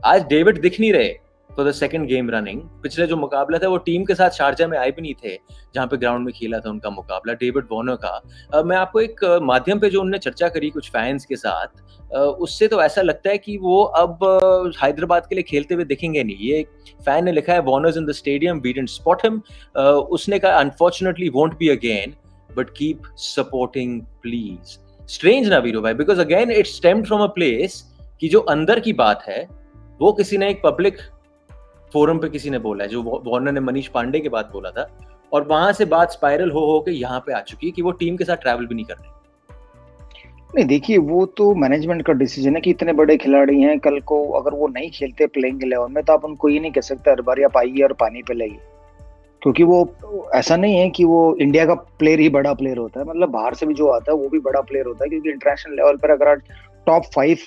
आज डेविड दिख नहीं रहे for the second game running. पिछले जो मुकाबला था वो टीम के साथ शारजा में आए भी नहीं थे, जहां पे ग्राउंड में खेला था उनका मुकाबला डेविड वार्नर का। मैं आपको एक माध्यम पे जो उन्होंने चर्चा करी कुछ फैंस के साथ, उससे तो ऐसा लगता है कि वो अब हैदराबाद के लिए खेलते हुए दिखेंगे नहीं। ये एक फैन ने लिखा है, Warners in the stadium, we didn't spot him. उसने कहा unfortunately won't be again, but keep supporting please. Strange ना वीरू भाई, because again it stemmed from a place कि जो अंदर की बात है वो किसी ने एक पब्लिक फोरम पे किसी ने बोला है, जो वार्नर ने मनीष पांडे के बाद बोला था, और वहां से बात स्पाइरल हो के यहाँ पे आ चुकी है कि वो टीम के साथ ट्रैवल भी नहीं कर रहे। नहीं देखिए, वो तो मैनेजमेंट का डिसीजन है कि इतने बड़े खिलाड़ी हैं, कल को अगर वो नहीं खेलते प्लेइंग 11 में तो आप उनको ये नहीं कह सकते हर बार आप आइए और पानी पे लाइए, क्योंकि वो ऐसा नहीं है कि वो इंडिया का प्लेयर ही बड़ा प्लेयर होता है, मतलब बाहर से भी जो आता है वो भी बड़ा प्लेयर होता है, क्योंकि इंटरनेशनल लेवल पर अगर आप टॉप 5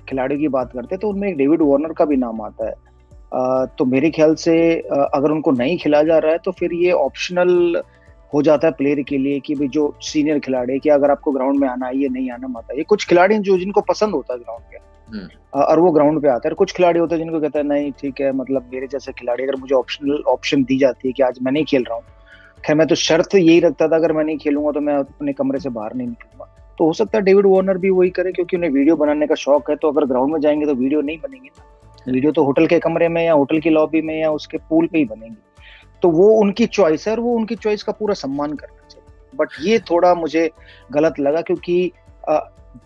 खिलाड़ियों की बात करते हैं तो उनमें एक डेविड वार्नर का भी नाम आता है। तो मेरे ख्याल से अगर उनको नहीं खिलाया जा रहा है तो फिर ये ऑप्शनल हो जाता है प्लेयर के लिए कि भाई जो सीनियर खिलाड़ी है कि अगर आपको ग्राउंड में आना है या नहीं आना मत आइए। कुछ खिलाड़ी जो जिनको पसंद होता है ग्राउंड पे और वो ग्राउंड पे आता है, कुछ खिलाड़ी होते हैं जिनको कहता है नहीं ठीक है, मतलब मेरे जैसे खिलाड़ी अगर मुझे ऑप्शन दी जाती है कि आज मैं नहीं खेल रहा हूँ, खैर मैं तो शर्त यही रखता था अगर मैं नहीं खेलूंगा तो मैं अपने कमरे से बाहर नहीं निकलूंगा, तो हो सकता है डेविड वार्नर भी वही करे, क्योंकि उन्हें वीडियो बनाने का शौक है। तो अगर ग्राउंड में जाएंगे तो वीडियो नहीं बनेगी ना, वीडियो तो होटल के कमरे में या होटल की लॉबी में या उसके पूल पे ही बनेगी। तो वो उनकी चॉइस है और वो उनकी चॉइस का पूरा सम्मान करना चाहिए। बट ये थोड़ा मुझे गलत लगा, क्योंकि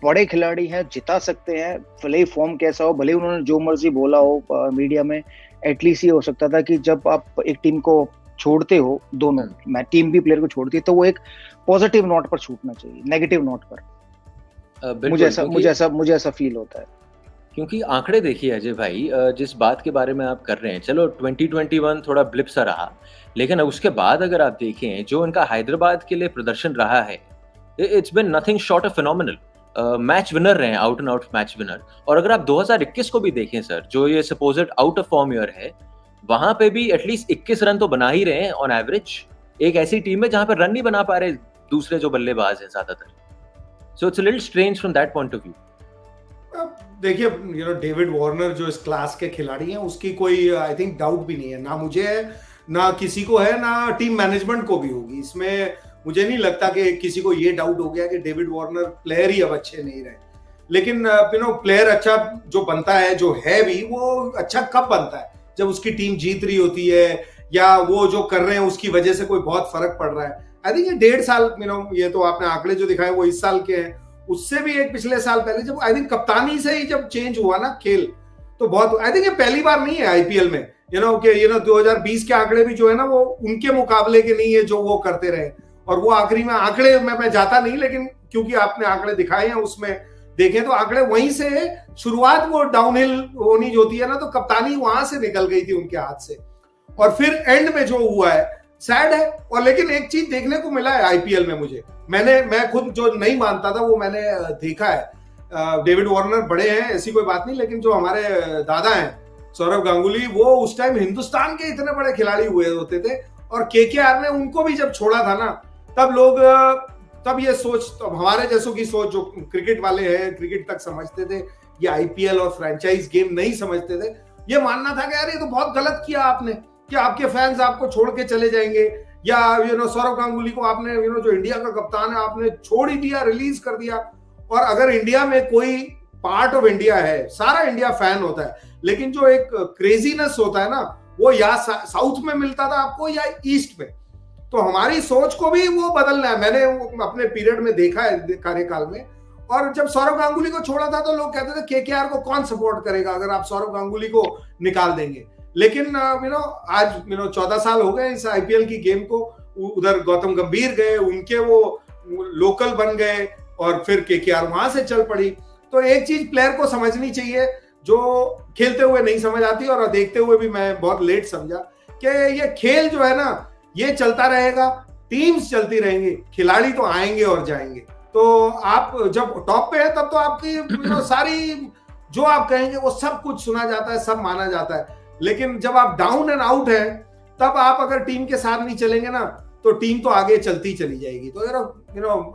बड़े खिलाड़ी हैं, जिता सकते हैं, भले ही फॉर्म कैसा हो, भले ही उन्होंने जो मर्जी बोला हो मीडिया में, एटलीस्ट ये हो सकता था कि जब आप एक टीम को छोड़ते हो, दोनों मैं टीम भी प्लेयर को छोड़ती है, तो वो एक पॉजिटिव नोट पर छूटना चाहिए, नेगेटिव नोट पर। मुझे ऐसा फील होता है। क्योंकि आंकड़े देखिए अजय भाई, जिस बात के बारे में आप कर रहे हैं, चलो 2021 थोड़ा ब्लिप सा रहा, लेकिन उसके बाद अगर आप देखें जो इनका हैदराबाद के लिए प्रदर्शन रहा है, it's been nothing short of phenomenal. Match winner रहे हैं, out and out match winner. और अगर आप 2021 को भी देखें सर, जो ये supposed out of form year है, वहां पे भी एटलीस्ट 21 रन तो बना ही रहे हैं ऑन एवरेज। एक ऐसी टीम है जहां पर रन नहीं बना पा रहे दूसरे जो बल्लेबाज हैं ज्यादातर। So it's a little strange from that point of view. देखिए डेविड वार्नर जो इस क्लास के खिलाड़ी हैं उसकी कोई आई थिंक डाउट भी नहीं है, ना मुझे है ना किसी को है, ना टीम मैनेजमेंट को भी होगी। इसमें मुझे नहीं लगता कि किसी को ये डाउट हो गया कि डेविड वार्नर प्लेयर ही अब अच्छे नहीं रहे। लेकिन प्लेयर अच्छा जो बनता है, जो है भी, वो अच्छा कब बनता है? जब उसकी टीम जीत रही होती है या वो जो कर रहे हैं उसकी वजह से कोई बहुत फर्क पड़ रहा है। आई थिंक ये 1.5 साल ये तो आपने आंकड़े जो दिखाए वो इस साल के हैं, उससे भी एक पिछले साल पहले जब आई थिंक कप्तानी से ही जब चेंज हुआ ना खेल, तो बहुत आई थिंक ये पहली बार नहीं है आईपीएल में 2020 के आंकड़े भी जो है ना वो उनके मुकाबले के नहीं है जो वो करते रहे। और वो आखिरी में आंकड़े में मैं जाता नहीं, लेकिन क्योंकि आपने आंकड़े दिखाए हैं उसमें देखें तो आंकड़े वहीं से शुरुआत वो डाउनहिल होनी होती है ना, तो कप्तानी वहां से निकल गई थी उनके हाथ से, और फिर एंड में जो हुआ है सैड है। और लेकिन एक चीज देखने को मिला है आईपीएल में, मैं खुद जो नहीं मानता था वो मैंने देखा है। डेविड वार्नर बड़े हैं ऐसी कोई बात नहीं, लेकिन जो हमारे दादा हैं सौरव गांगुली, वो उस टाइम हिंदुस्तान के इतने बड़े खिलाड़ी हुए होते थे, और केकेआर ने उनको भी जब छोड़ा था ना, तब ये सोच, तब हमारे जैसों की सोच जो क्रिकेट वाले हैं, क्रिकेट तक समझते थे, ये आईपीएल और फ्रेंचाइज गेम नहीं समझते थे, ये मानना था कि यार ये तो बहुत गलत किया आपने कि आपके फैंस आपको छोड़ के चले जाएंगे, या सौरव गांगुली को आपने जो इंडिया का कप्तान है आपने छोड़ ही दिया, रिलीज कर दिया। और अगर इंडिया में कोई पार्ट ऑफ इंडिया है, सारा इंडिया फैन होता है, लेकिन जो एक क्रेजीनेस होता है ना, वो या साउथ में मिलता था आपको या ईस्ट में। तो हमारी सोच को भी वो बदलना है, मैंने अपने पीरियड में देखा है कार्यकाल में। और जब सौरव गांगुली को छोड़ा था तो लोग कहते थे केकेआर को कौन सपोर्ट करेगा अगर आप सौरव गांगुली को निकाल देंगे। लेकिन आज 14 साल हो गए इस आईपीएल की गेम को, उधर गौतम गंभीर गए, उनके वो लोकल बन गए, और फिर केकेआर वहां से चल पड़ी। तो एक चीज प्लेयर को समझनी चाहिए जो खेलते हुए नहीं समझ आती, और देखते हुए भी मैं बहुत लेट समझा कि ये खेल जो है ना ये चलता रहेगा, टीम्स चलती रहेंगी, खिलाड़ी तो आएंगे और जाएंगे। तो आप जब टॉप पे है तब तो आपकी सारी जो आप कहेंगे वो सब कुछ सुना जाता है, सब माना जाता है। लेकिन जब आप डाउन एंड आउट है, तब आप अगर टीम के साथ नहीं चलेंगे ना, तो टीम तो आगे चलती चली जाएगी। तो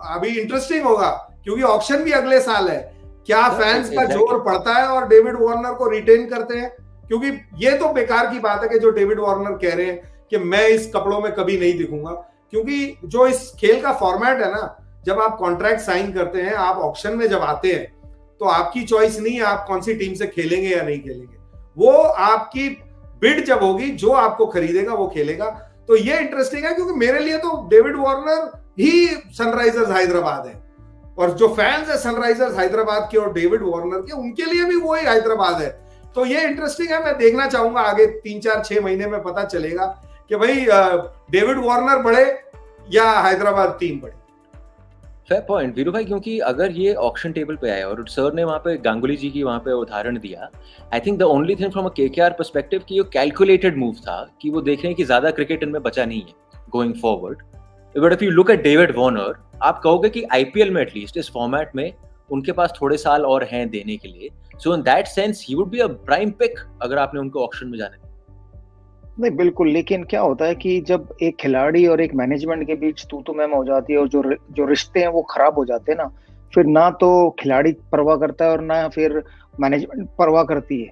अभी इंटरेस्टिंग होगा, क्योंकि ऑक्शन भी अगले साल है, क्या फैंस का जोर पड़ता है और डेविड वार्नर को रिटेन करते हैं, क्योंकि ये तो बेकार की बात है कि जो डेविड वार्नर कह रहे हैं कि मैं इस कपड़ों में कभी नहीं दिखूंगा, क्योंकि जो इस खेल का फॉर्मेट है ना, जब आप कॉन्ट्रैक्ट साइन करते हैं, आप ऑक्शन में जब आते हैं, तो आपकी चॉइस नहीं है आप कौन सी टीम से खेलेंगे या नहीं खेलेंगे, वो आपकी बिड जब होगी, जो आपको खरीदेगा वो खेलेगा। तो ये इंटरेस्टिंग है, क्योंकि मेरे लिए तो डेविड वार्नर ही सनराइजर्स हैदराबाद है, और जो फैंस है सनराइजर्स हैदराबाद के और डेविड वार्नर के, उनके लिए भी वही हैदराबाद है। तो ये इंटरेस्टिंग है, मैं देखना चाहूंगा आगे 3-4-6 महीने में पता चलेगा कि भाई डेविड वार्नर बढ़े या हैदराबाद टीम बढ़े। फेयर पॉइंट वीरू भाई, क्योंकि अगर ये ऑक्शन टेबल पे आए और सर ने वहाँ पे गांगुली जी की वहाँ पे उदाहरण दिया, I think the only thing from a KKR perspective कि ये कैलकुलेटेड मूव था कि वो देख रहे हैं कि ज्यादा क्रिकेट इनमें बचा नहीं है going forward. But if you look at David Warner, आप कहोगे कि आईपीएल में एटलीस्ट इस फॉर्मेट में उनके पास थोड़े साल और हैं देने के लिए, so in that sense he would be a prime pick अगर आपने उनको ऑक्शन में जाने। नहीं बिल्कुल, लेकिन क्या होता है कि जब एक खिलाड़ी और एक मैनेजमेंट के बीच तू मैम हो जाती है और जो रिश्ते हैं वो खराब हो जाते हैं ना, फिर ना तो खिलाड़ी परवाह करता है और ना फिर मैनेजमेंट परवाह करती है,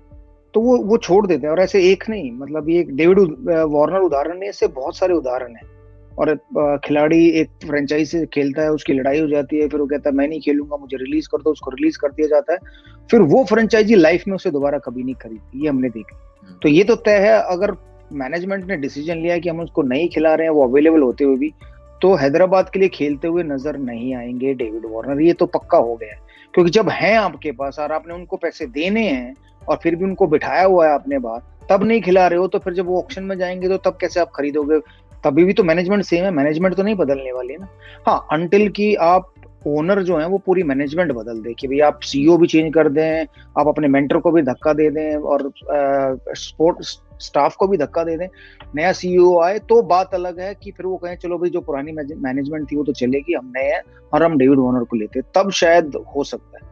तो वो छोड़ देते हैं। और ऐसे एक नहीं, मतलब ये डेविड वार्नर उदाहरण नहीं, ऐसे बहुत सारे उदाहरण हैं। और खिलाड़ी एक फ्रेंचाइज से खेलता है, उसकी लड़ाई हो जाती है, फिर वो कहता है मैं नहीं खेलूंगा, मुझे रिलीज कर दो, उसको रिलीज कर दिया जाता है, फिर वो फ्रेंचाइजी लाइफ में उसे दोबारा कभी नहीं खरीदती, ये हमने देखा। तो ये तो तय है, अगर मैनेजमेंट ने डिसीजन लिया है कि हम उसको नहीं खिला रहे हैं, वो अवेलेबल होते हुए भी, तो हैदराबाद के लिए खेलते हुए नजर नहीं आएंगे डेविड वार्नर, ये तो पक्का हो गया है। क्योंकि जब हैं आपके पास और आपने उनको पैसे देने हैं और फिर भी उनको बिठाया हुआ है आपने बाहर, तब नहीं खिला रहे हो, तो फिर जब वो ऑक्शन में जाएंगे तो तब कैसे आप खरीदोगे? तभी भी तो मैनेजमेंट सेम है, मैनेजमेंट तो नहीं बदलने वाली है ना। हाँ, अनटिल की आप ओनर जो है वो पूरी मैनेजमेंट बदल दे, कि भाई आप सीईओ भी चेंज कर दें, आप अपने मेंटर को भी धक्का दे दें और स्पोर्ट स्टाफ को भी धक्का दे दें, नया सीईओ आए, तो बात अलग है कि फिर वो कहें चलो भाई जो पुरानी मैनेजमेंट थी वो तो चलेगी, हम नए हैं और हम डेविड वार्नर को लेते, तब शायद हो सकता है।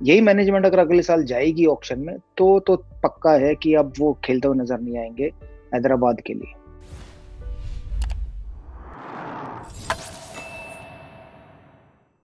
यही मैनेजमेंट अगर अगले साल जाएगी ऑक्शन में, तो पक्का है कि अब वो खेलते हुए नजर नहीं आएंगे हैदराबाद के लिए।